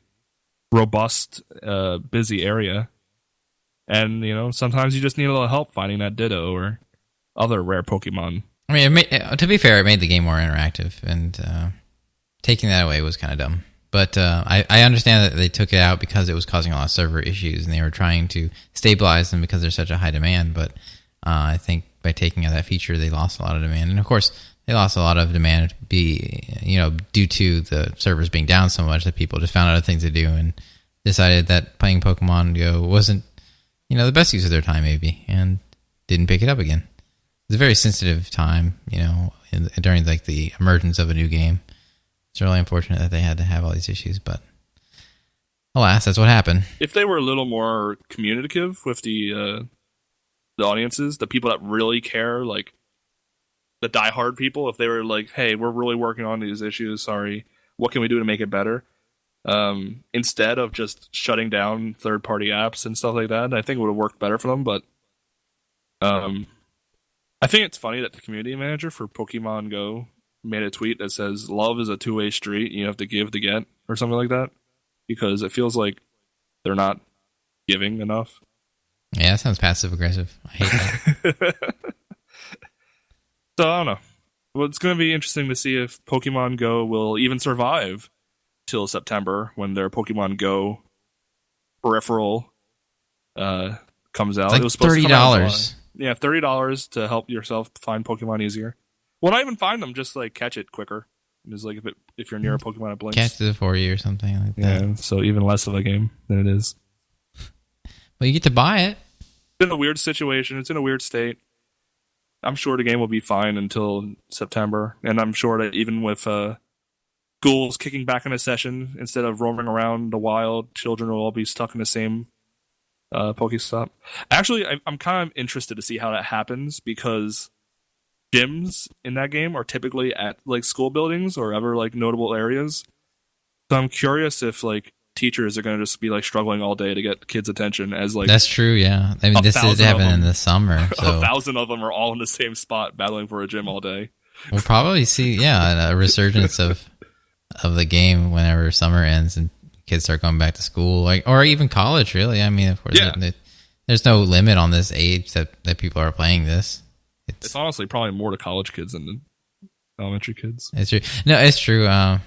robust, busy area. And, sometimes you just need a little help finding that Ditto or other rare Pokemon. I mean, to be fair, it made the game more interactive, and taking that away was kind of dumb. But I understand that they took it out because it was causing a lot of server issues, and they were trying to stabilize them because there's such a high demand. But I think by taking out that feature, they lost a lot of demand. And of course, they lost a lot of demand due to the servers being down so much that people just found other things to do and decided that playing Pokemon Go wasn't, the best use of their time maybe, and didn't pick it up again. It's a very sensitive time, during like the emergence of a new game. It's really unfortunate that they had to have all these issues, but alas, that's what happened. If they were a little more communicative with the audiences, the people that really care, like the diehard people, if they were like, hey, we're really working on these issues, sorry, what can we do to make it better? Instead of just shutting down third-party apps and stuff like that, I think it would have worked better for them, but I think it's funny that the community manager for Pokemon Go made a tweet that says love is a two-way street, you have to give to get, or something like that, because it feels like they're not giving enough. Yeah, that sounds passive-aggressive. I hate that. So, I don't know. Well, it's going to be interesting to see if Pokemon Go will even survive till September when their Pokemon Go peripheral comes out. It's like it was supposed $30. To come out in July. Yeah, $30 to help yourself find Pokemon easier. Well, not even find them, just like catch it quicker. Just like if you're near a Pokemon, it blinks. Catch it for you or something like that. Yeah, so even less of a game than it is. Well, you get to buy it. It's in a weird situation. It's in a weird state. I'm sure the game will be fine until September, and I'm sure that even with ghouls kicking back into session instead of roaming around the wild, children will all be stuck in the same Pokestop. Actually, I'm kind of interested to see how that happens because gyms in that game are typically at like school buildings or other like notable areas. So I'm curious if like teachers are going to just be like struggling all day to get kids' attention as like that's true. Yeah, I mean this did happen in the summer. So 1,000 of them are all in the same spot battling for a gym all day. We'll probably see a resurgence of the game whenever summer ends and kids start going back to school, like or even college. Really, I mean, of course, there's no limit on this age that people are playing this. It's honestly probably more to college kids than to elementary kids. It's true. No, it's true.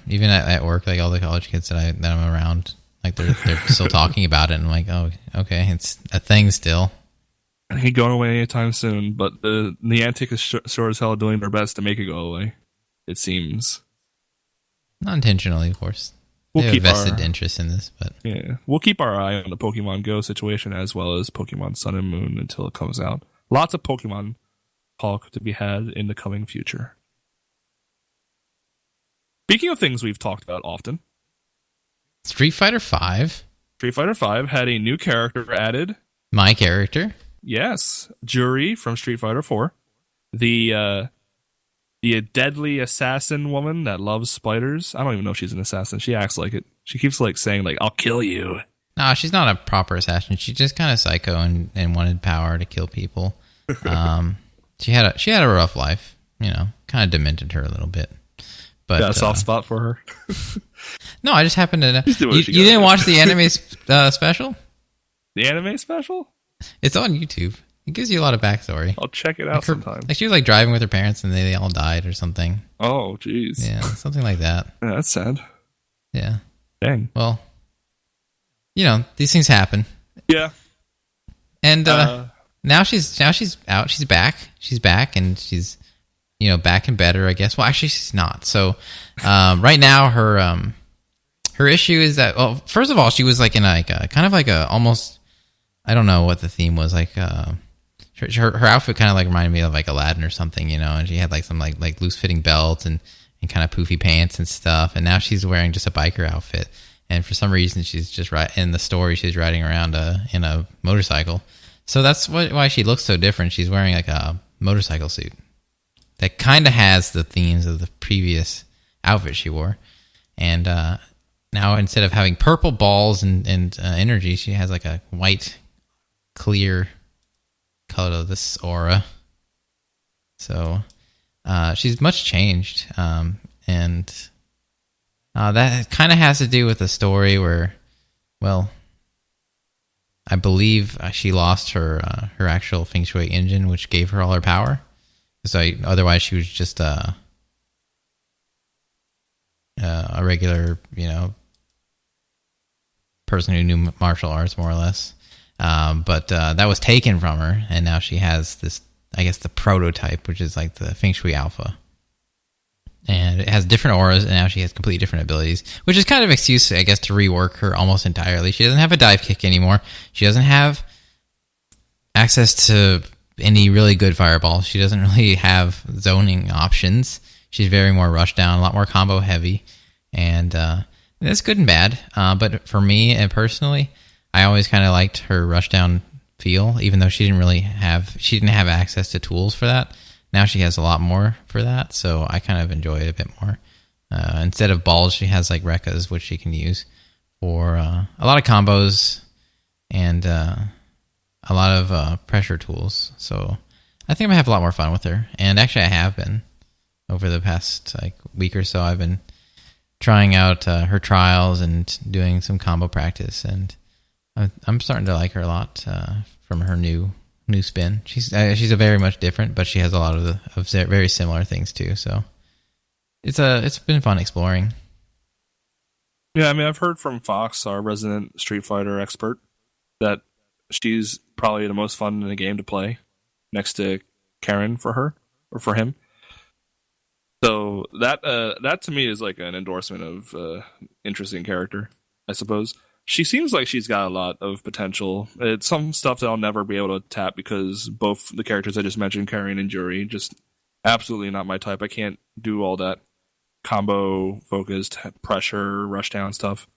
Even at work, like all the college kids that I'm around, like they're still talking about it. And I'm like, oh, okay, it's a thing still. It ain't going away anytime soon. But the Niantic is sure as hell doing their best to make it go away. It seems. Not intentionally, of course. They have a vested interest in this, but yeah, we'll keep our eye on the Pokemon Go situation as well as Pokemon Sun and Moon until it comes out. Lots of Pokemon talk to be had in the coming future. Speaking of things we've talked about often, Street Fighter V. Street Fighter V had a new character added. My character? Yes, Juri from Street Fighter IV. The the deadly assassin woman that loves spiders. I don't even know if she's an assassin. She acts like it. She keeps like saying like, "I'll kill you." No, she's not a proper assassin. She's just kind of psycho and wanted power to kill people. She had a rough life, kind of demented her a little bit. But got a soft spot for her. No, I just happened to. You didn't watch the anime special? The anime special? It's on YouTube. It gives you a lot of backstory. I'll check it out sometime. Like she was like driving with her parents and they all died or something. Oh, jeez. Yeah, something like that. Yeah, that's sad. Yeah. Dang. Well, these things happen. Yeah. And now she's out. She's back. She's back, and she's back and better, I guess. Well, actually, she's not. So right now, her issue is that, well, first of all, she was like in like a kind of like a almost, I don't know what the theme was, like her outfit kind of like reminded me of like Aladdin or something, and she had like some like loose fitting belts and kind of poofy pants and stuff. And now she's wearing just a biker outfit. And for some reason, she's just in the story, she's riding around in a motorcycle. So that's why she looks so different. She's wearing like a motorcycle suit that kind of has the themes of the previous outfit she wore. And now instead of having purple balls and energy, she has like a white, clear color of this aura. So she's much changed. And that kind of has to do with the story where, well, I believe she lost her actual feng shui engine, which gave her all her power. So otherwise, she was just a regular, person who knew martial arts more or less. But that was taken from her, and now she has this, I guess, the prototype, which is like the feng shui alpha. And it has different auras, and now she has completely different abilities, which is kind of an excuse, I guess, to rework her almost entirely. She doesn't have a dive kick anymore. She doesn't have access to any really good fireballs. She doesn't really have zoning options. She's very more rush down, a lot more combo heavy, and that's good and bad. But for me, and personally, I always kind of liked her rush down feel, even though she didn't have access to tools for that. Now she has a lot more for that, so I kind of enjoy it a bit more. Instead of balls, she has like rekkas, which she can use for a lot of combos and a lot of pressure tools. So I think I'm going to have a lot more fun with her. And actually, I have been over the past week or so. I've been trying out her trials and doing some combo practice, and I'm starting to like her a lot from her new spin. She's a very much different, but she has a lot of very similar things too. So it's been fun exploring. Yeah, I mean, I've heard from Fox, our resident Street Fighter expert, that she's probably the most fun in the game to play, next to Karen for her or for him. So that to me is like an endorsement of interesting character, I suppose. She seems like she's got a lot of potential. It's some stuff that I'll never be able to tap because both the characters I just mentioned, Karen and Jury, just absolutely not my type. I can't do all that combo-focused pressure, rush-down stuff.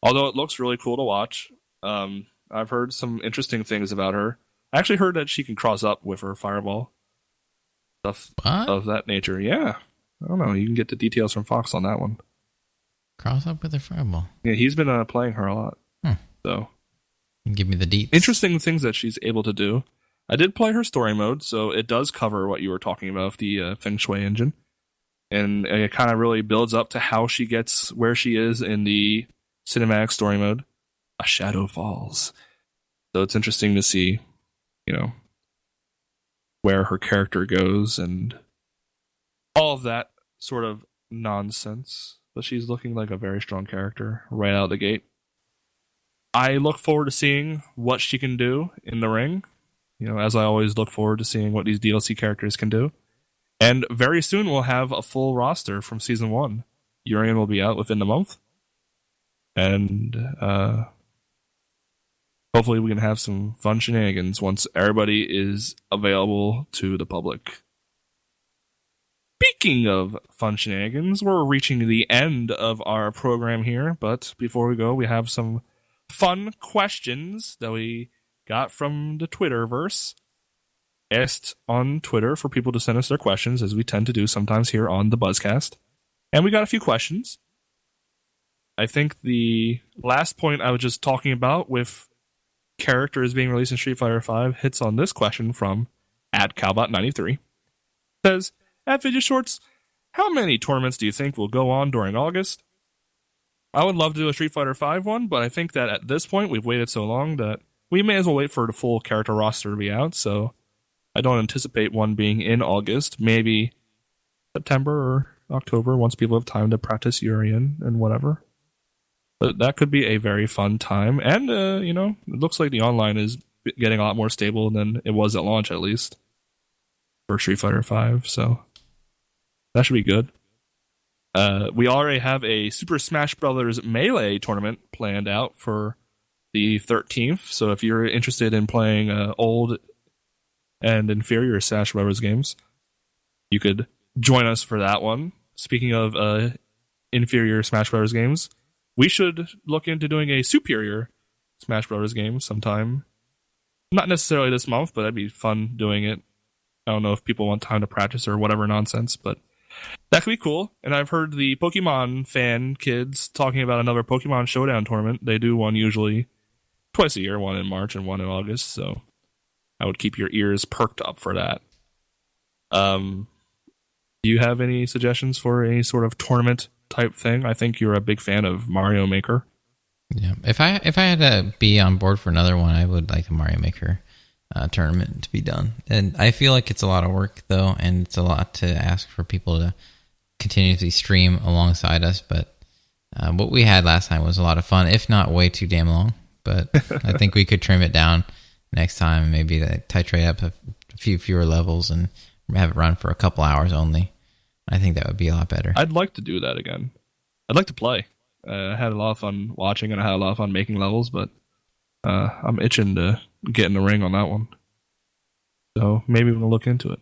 Although it looks really cool to watch. I've heard some interesting things about her. I actually heard that she can cross up with her fireball. Stuff of that nature. Yeah. I don't know. You can get the details from Fox on that one. Cross up with her fireball. Yeah, he's been playing her a lot. So, give me the deets. Interesting things that she's able to do. I did play her story mode, so it does cover what you were talking about, the Feng Shui engine. And it kind of really builds up to how she gets where she is in the cinematic story mode. A Shadow Falls. So it's interesting to see, where her character goes and all of that sort of nonsense. But she's looking like a very strong character right out of the gate. I look forward to seeing what she can do in the ring. As I always look forward to seeing what these DLC characters can do. And very soon we'll have a full roster from Season 1. Urian will be out within the month. And hopefully we can have some fun shenanigans once everybody is available to the public. Speaking of fun shenanigans, we're reaching the end of our program here, but before we go, we have some fun questions that we got from the Twitterverse. asked on Twitter for people to send us their questions, as we tend to do sometimes here on the BuzzCast. And we got a few questions. I think the last point I was just talking about with characters being released in Street Fighter V hits on this question from @Cowbot93. It says, at Vidya Shorts, how many tournaments do you think will go on during August? I would love to do a Street Fighter V one, but I think that at this point we've waited so long that we may as well wait for the full character roster to be out, so I don't anticipate one being in August. Maybe September or October, once people have time to practice Urien and whatever. But that could be a very fun time. And, it looks like the online is getting a lot more stable than it was at launch, at least, for Street Fighter V. So that should be good. We already have a Super Smash Bros. Melee tournament planned out for the 13th. So if you're interested in playing old and inferior Smash Bros. Games, you could join us for that one. Speaking of inferior Smash Bros. Games, we should look into doing a superior Smash Bros. Game sometime. Not necessarily this month, but that'd be fun doing it. I don't know if people want time to practice or whatever nonsense, but that could be cool. And I've heard the Pokemon fan kids talking about another Pokemon Showdown tournament. They do one usually twice a year, one in March and one in August, so I would keep your ears perked up for that. Do you have any suggestions for any sort of tournament type thing? I think you're a big fan of Mario Maker. Yeah, if I had to be on board for another one, I would like a Mario Maker tournament to be done. And I feel like it's a lot of work though, and it's a lot to ask for people to continuously stream alongside us. But what we had last time was a lot of fun, if not way too damn long. But I think we could trim it down next time, maybe to titrate up a few fewer levels and have it run for a couple hours only. I think that would be a lot better. I'd like to do that again. I'd like to play. I had a lot of fun watching, and I had a lot of fun making levels, but I'm itching to get in the ring on that one. So maybe we'll look into it.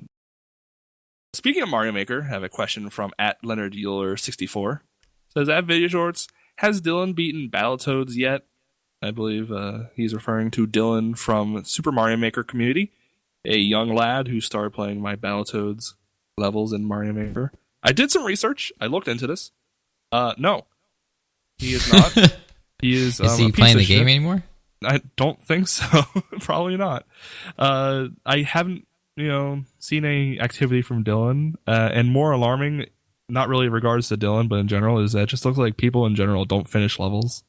Speaking of Mario Maker, I have a question from @LeonardEuler64. Says, at Video Shorts, has Dylan beaten Battletoads yet? I believe he's referring to Dylan from Super Mario Maker community, a young lad who started playing my Battletoads levels in Mario Maker. I did some research. I looked into this. No. He is not. He is he playing the game anymore? I don't think so. Probably not. I haven't, seen any activity from Dylan. And more alarming, not really in regards to Dylan, but in general, is that it just looks like people in general don't finish levels.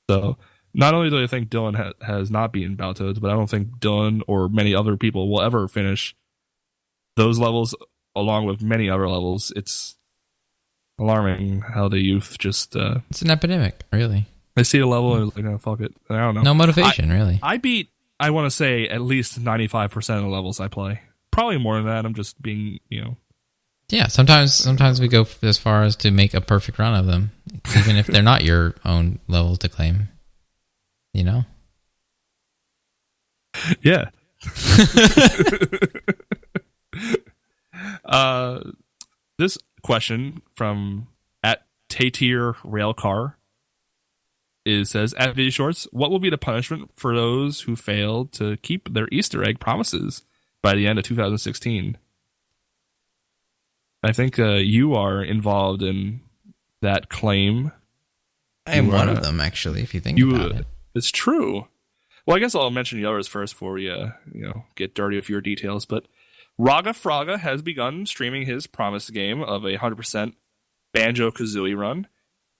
So not only do I think Dylan has not beaten Battletoads, but I don't think Dylan or many other people will ever finish those levels along with many other levels. It's alarming how the youth just... it's an epidemic, really. They see a level and they're like, fuck it. I don't know. No motivation, really. I beat, I want to say, at least 95% of the levels I play. Probably more than that. I'm just being, Yeah, sometimes we go as far as to make a perfect run of them, even if they're not your own levels to claim. Yeah. This question from @Tatir Railcar says, at Video Shorts, what will be the punishment for those who failed to keep their Easter egg promises by the end of 2016? I think you are involved in that claim. I am one of them, actually, if you think about it. It's true. Well, I guess I'll mention the others first before we get dirty with your details. But Raga Fraga has begun streaming his promised game of a 100% Banjo-Kazooie run.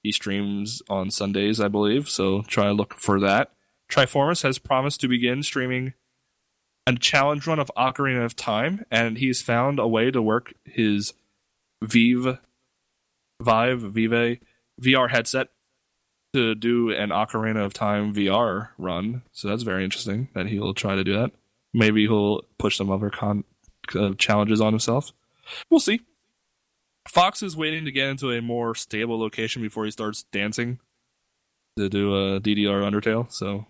He streams on Sundays, I believe, so try to look for that. Triformus has promised to begin streaming a challenge run of Ocarina of Time, and he's found a way to work his Vive VR headset to do an Ocarina of Time VR run. So that's very interesting that he'll try to do that. Maybe he'll push some other challenges on himself. We'll see. Fox is waiting to get into a more stable location before he starts dancing to do a DDR Undertale, so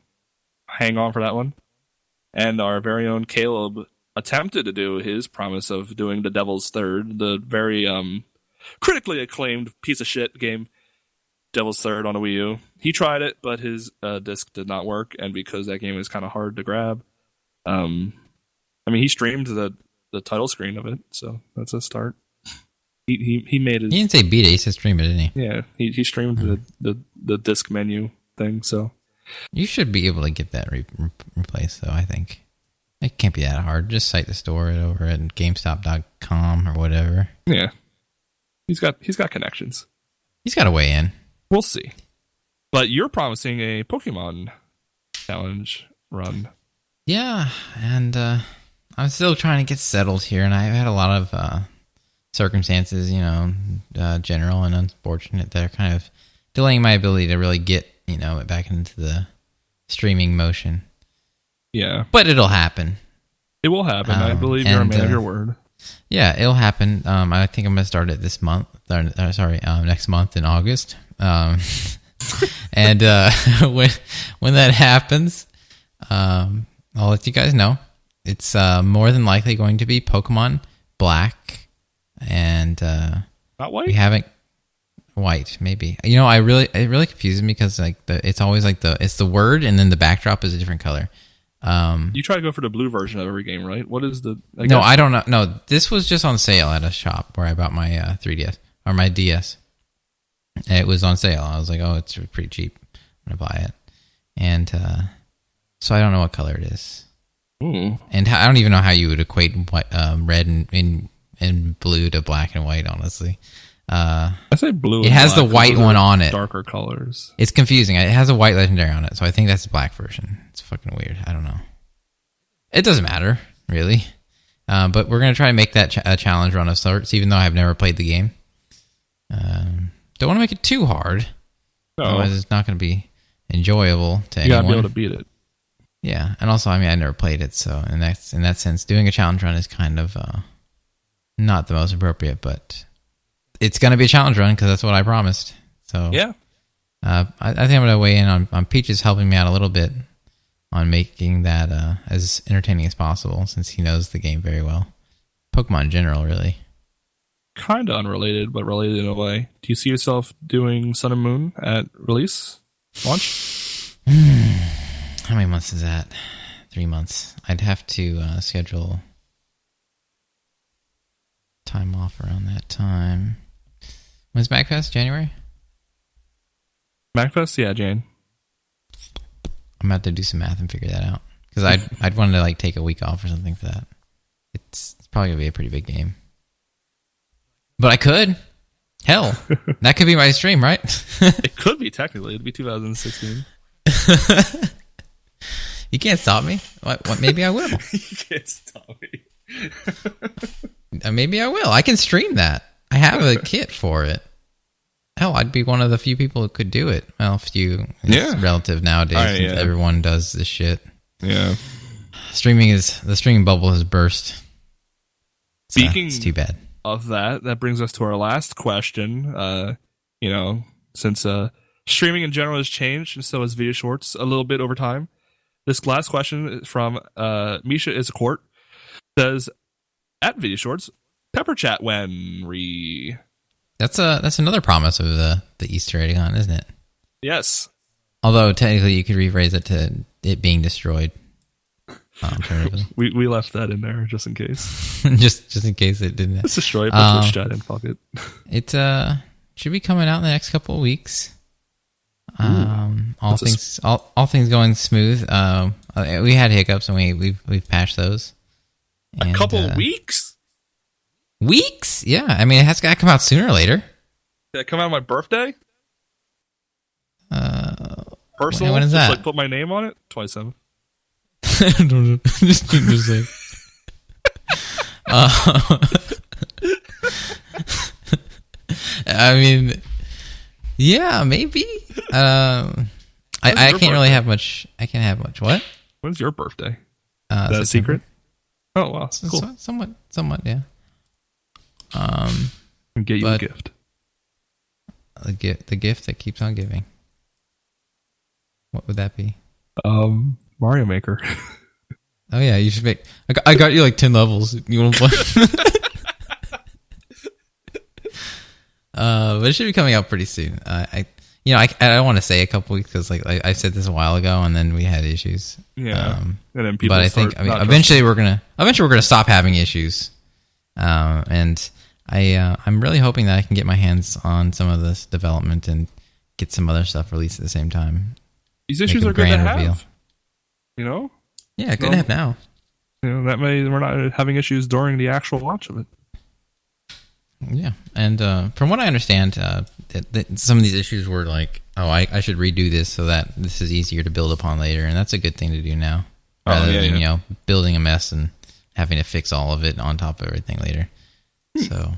hang on for that one. And our very own Caleb attempted to do his promise of doing The Devil's Third, the very critically acclaimed piece of shit game Devil's Third on the Wii U. He tried it, but his disc did not work, and because that game is kind of hard to grab, I mean, he streamed the title screen of it, so that's a start. He made it. He didn't say beat it, he said stream it, didn't he? Yeah, he streamed the disc menu thing, so. You should be able to get that replaced, though, I think. It can't be that hard. Just cite the store over at GameStop.com or whatever. Yeah. He's got connections. He's got a way in. We'll see. But you're promising a Pokemon challenge run. Yeah, and I'm still trying to get settled here, and I've had a lot of circumstances, general and unfortunate, that are kind of delaying my ability to really get, back into the streaming motion. Yeah. But it'll happen. It will happen. I believe you're a man of your word. Yeah, it'll happen. I think I'm going to start it this month. Next month in August. And when that happens, I'll let you guys know. It's more than likely going to be Pokemon Black and not white. We haven't white, maybe. It really confuses me because it's always it's the word and then the backdrop is a different color. You try to go for the blue version of every game, right? What is the... No, I don't know. No, this was just on sale at a shop where I bought my 3DS, or my DS. And it was on sale. I was like, oh, it's pretty cheap. I'm going to buy it. And so I don't know what color it is. Ooh. And I don't even know how you would equate red and blue to black and white, honestly. I say blue. It has the white one on it. Darker colors. It's confusing. It has a white legendary on it, so I think that's the black version. It's fucking weird. I don't know. It doesn't matter, really. But we're gonna try to make that a challenge run of sorts, even though I've never played the game. Don't want to make it too hard. No. Otherwise, it's not going to be enjoyable to anyone. You gotta be able to beat it. Yeah, and also, I never played it, so in that sense, doing a challenge run is kind of not the most appropriate, but it's going to be a challenge run because that's what I promised. So yeah, I think I'm going to weigh in on Peaches helping me out a little bit on making that as entertaining as possible, since he knows the game very well. Pokemon in general, really. Kind of unrelated, but related in a way. Do you see yourself doing Sun and Moon at release? Launch? How many months is that? 3 months. I'd have to schedule time off around that time. When's MagFest? January? MagFest? Yeah, Jane. I'm about to do some math and figure that out. Because I'd want to take a week off or something for that. It's probably going to be a pretty big game. But I could. Hell, that could be my stream, right? It could be, technically. It'd be 2016. You can't stop me. What? Maybe I will. You can't stop me. Maybe I will. I can stream that. I have a kit for it. Hell, I'd be one of the few people who could do it. Well, few. It's relative nowadays since everyone does this shit. Yeah. The streaming bubble has burst. Speaking it's too bad. Of that brings us to our last question. Since streaming in general has changed, and so has video shorts a little bit over time. This last question is from Misha is a court. Says, at video shorts, pepper chat when That's another promise of the Easter egg hunt, isn't it? Yes. Although technically you could rephrase it to it being destroyed. We left that in there just in case. just in case it didn't. Let's destroy it, but Twitch chat and fuck it. It should be coming out in the next couple of weeks. All things going smooth. We had hiccups and we've patched those. A couple of weeks? Weeks? Yeah. I mean, it has got to come out sooner or later. Did it come out on my birthday? Personal? When is that? Just put my name on it? 27th. I don't know. Just like. I mean, yeah, maybe. I can't really have much. I can't have much. What? When's your birthday? Is that a secret? Oh wow, cool. Somewhat, yeah. Get you a gift. The gift that keeps on giving. What would that be? Mario Maker. Oh yeah, you should make. I got you 10 levels. You want to play? But it should be coming out pretty soon. I don't want to say a couple weeks because I said this a while ago, and then we had issues. Yeah, and then people. But I think eventually we're gonna stop having issues, and I'm really hoping that I can get my hands on some of this development and get some other stuff released at the same time. These issues are good to have. Yeah, good to have now. That way we're not having issues during the actual launch of it. Yeah, and from what I understand, some of these issues were like, I should redo this so that this is easier to build upon later, and that's a good thing to do now, rather than building a mess and having to fix all of it on top of everything later. So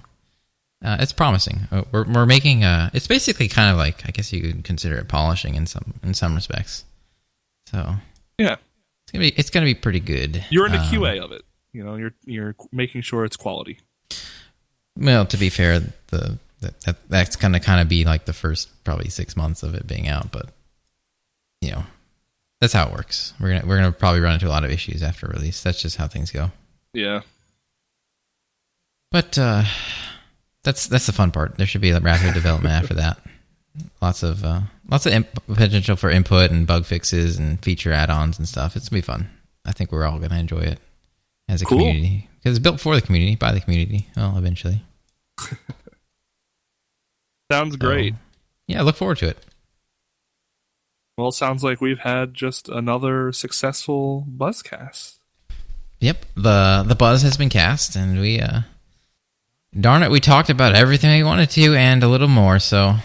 it's promising. We're making it's basically kind of like, I guess you could consider it polishing in some respects. So yeah, it's gonna be pretty good. You're in the QA of it. You're making sure it's quality. Well, to be fair, that's gonna kind of be like the first probably 6 months of it being out, but that's how it works. We're gonna probably run into a lot of issues after release. That's just how things go. Yeah. But that's the fun part. There should be a rapid development after that. Lots of potential for input and bug fixes and feature add-ons and stuff. It's gonna be fun. I think we're all gonna enjoy it as a community because it's built for the community, by the community. Well, eventually. Sounds great. Yeah, look forward to it. Well, it sounds like we've had just another successful BuzzCast. Yep, the buzz has been cast, and we darn it, we talked about everything we wanted to and a little more. So,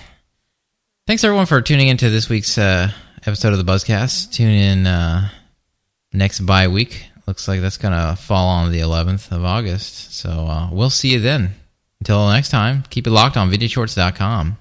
thanks everyone for tuning into this week's episode of the BuzzCast. Tune in next bye week. Looks like that's gonna fall on the 11th of August. So we'll see you then. Until next time, keep it locked on videoshorts.com.